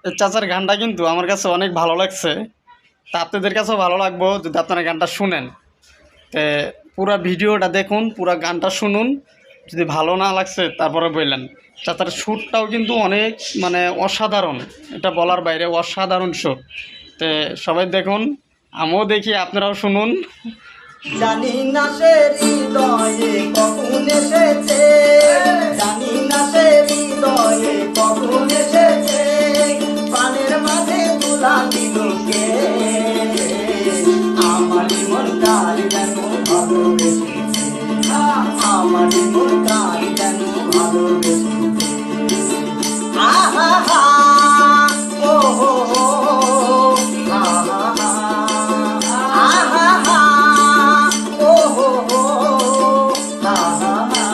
এই চাচার গানটা কিন্তু আমার কাছে অনেক ভালো লাগছে। তা আপনাদের কাছেও ভালো লাগবো যদি আপনারা গানটা শুনেন। তে পুরা ভিডিওটা দেখুন, পুরা গানটা শুনুন। যদি ভালো না লাগছে তারপরে বললেন। চাচার সুরটাও কিন্তু অনেক মানে অসাধারণ, এটা বলার বাইরে, অসাধারণ সুর। তে সবাই দেখুন, আমিও দেখি, আপনারাও শুনুন। জানি না সে হৃদয়ে কখন এসেছে, জানি না সে হৃদয়ে কখন এসেছে, পানের মাঝে তুলা দিল কে, আমার মন কার যেন ভালোবেসেছে, আমার মন কার যেন ভালোবেসেছে। আহা হা ও হো হো, আহা হা আহা হা ও হো হো, আহা হা।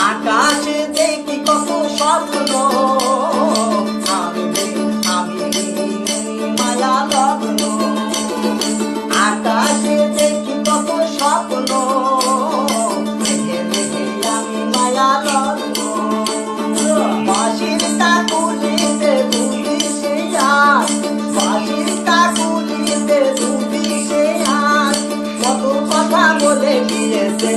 আকাশে দেখি কত স্বপ্ন, আমি মায়া লগ্ন, আকাশে দেখি কত স্বপ্ন, মেঘে মেঘে আমি মায়া লগ্ন, বাঁশির তাকুলিতে দুটি সে আজ, বাঁশির তাকুলিতে দুটি সে আজ, কত কথা বলে গিয়েছে।